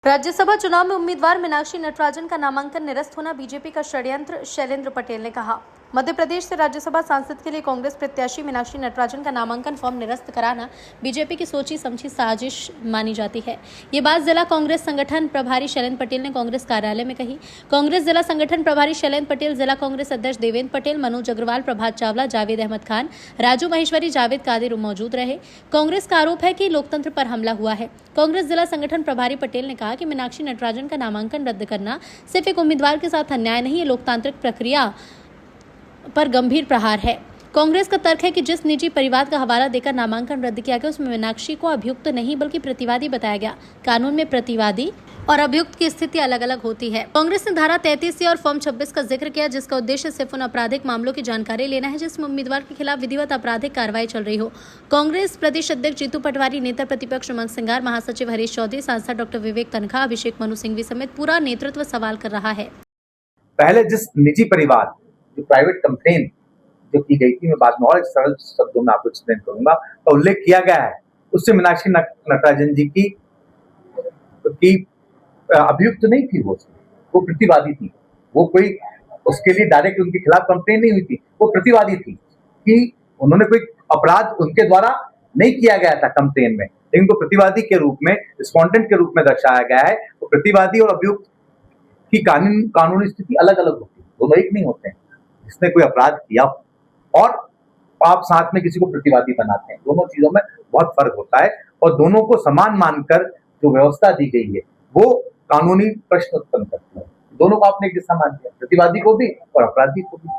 राज्यसभा चुनाव में उम्मीदवार मीनाक्षी नटराजन का नामांकन निरस्त होना बीजेपी का षड्यंत्र, शैलेंद्र पटेल ने कहा। मध्य प्रदेश से राज्यसभा सांसद के लिए कांग्रेस प्रत्याशी मीनाक्षी नटराजन का नामांकन फॉर्म निरस्त कराना बीजेपी की सोची समझी साजिश मानी जाती है। ये बात जिला कांग्रेस संगठन प्रभारी शैलेंद्र पटेल ने कांग्रेस कार्यालय में कही। कांग्रेस जिला संगठन प्रभारी शैलेंद्र पटेल, जिला कांग्रेस अध्यक्ष देवेंद्र पटेल, मनोज अग्रवाल, प्रभात चावला, जावेद अहमद खान, राजू महेश्वरी, जावेद कादिर मौजूद रहे। कांग्रेस का आरोप है कि लोकतंत्र पर हमला हुआ है। कांग्रेस जिला संगठन प्रभारी पटेल ने कहा कि मीनाक्षी नटराजन का नामांकन रद्द करना सिर्फ एक उम्मीदवार के साथ अन्याय नहीं, ये लोकतांत्रिक प्रक्रिया पर गंभीर प्रहार है। कांग्रेस का तर्क है कि जिस निजी परिवाद का हवाला देकर नामांकन रद्द किया गया उसमें मीनाक्षी को अभियुक्त नहीं बल्कि प्रतिवादी बताया गया। कानून में प्रतिवादी और अभियुक्त की स्थिति अलग अलग होती है। कांग्रेस ने धारा 33 और फॉर्म 26 का जिक्र किया, जिसका उद्देश्य सिर्फ उन आपराधिक मामलों की जानकारी लेना है जिसमें उम्मीदवार के खिलाफ विधिवत आपराधिक कार्रवाई चल रही हो। कांग्रेस प्रदेश अध्यक्ष जीतू पटवारी, नेता प्रतिपक्ष उमंग सिंगार, महासचिव हरीश चौधरी, सांसद डॉक्टर विवेक तनखा, अभिषेक मनु सिंघवी समेत पूरा नेतृत्व सवाल कर रहा है। पहले जिस निजी परिवार जो प्राइवेट कंप्लेन जो की गई थी, मैं बाद में और सरल शब्दों में आपको एक्सप्लेन करूंगा, तो उल्लेख किया गया है, उससे मीनाक्षी नटराजन जी की अभियुक्त नहीं थी, वो प्रतिवादी थी। वो कोई उसके लिए डायरेक्ट उनके खिलाफ कंप्लेन नहीं हुई थी, वो प्रतिवादी थी कि उन्होंने कोई अपराध उनके द्वारा नहीं किया गया था कंप्लेन में, लेकिन को प्रतिवादी के रूप में, रिस्पोंडेंट के रूप में दर्शाया गया है। तो प्रतिवादी और अभियुक्त की कानूनी स्थिति अलग अलग होती है, दोनों एक नहीं होते हैं। जिसने कोई अपराध किया और आप साथ में किसी को प्रतिवादी बनाते हैं, दोनों चीजों में बहुत फर्क होता है और दोनों को समान मानकर जो व्यवस्था दी गई है वो कानूनी प्रश्न उत्पन्न करती है। दोनों को आपने एक जैसा मान लिया, प्रतिवादी को भी और अपराधी को भी।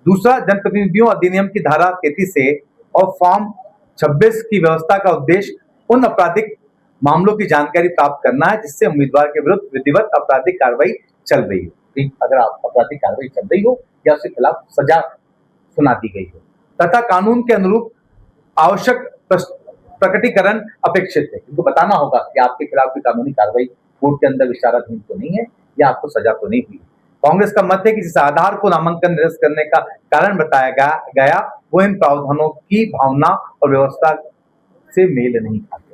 दूसरा, जनप्रतिनिधियों अधिनियम की धारा 33 से और फॉर्म 26 की व्यवस्था का उद्देश्य उन आपराधिक मामलों की जानकारी प्राप्त करना है जिससे उम्मीदवार के विरुद्ध विधिवत आपराधिक कार्रवाई चल रही हो। अगर आप आपराधिक कार्रवाई चल रही हो या उसके खिलाफ सजा सुना दी गई हो तथा कानून के अनुरूप आवश्यक प्रकटीकरण अपेक्षित है। इनको बताना होगा कि आपके खिलाफ की कानूनी कार्रवाई कोर्ट के अंदर विचाराधीन तो नहीं है या आपको सजा तो नहीं हुई। कांग्रेस का मत है कि जिस आधार को नामांकन निरस्त करने का कारण बताया गया वो इन प्रावधानों की भावना और व्यवस्था से मेल नहीं खाता।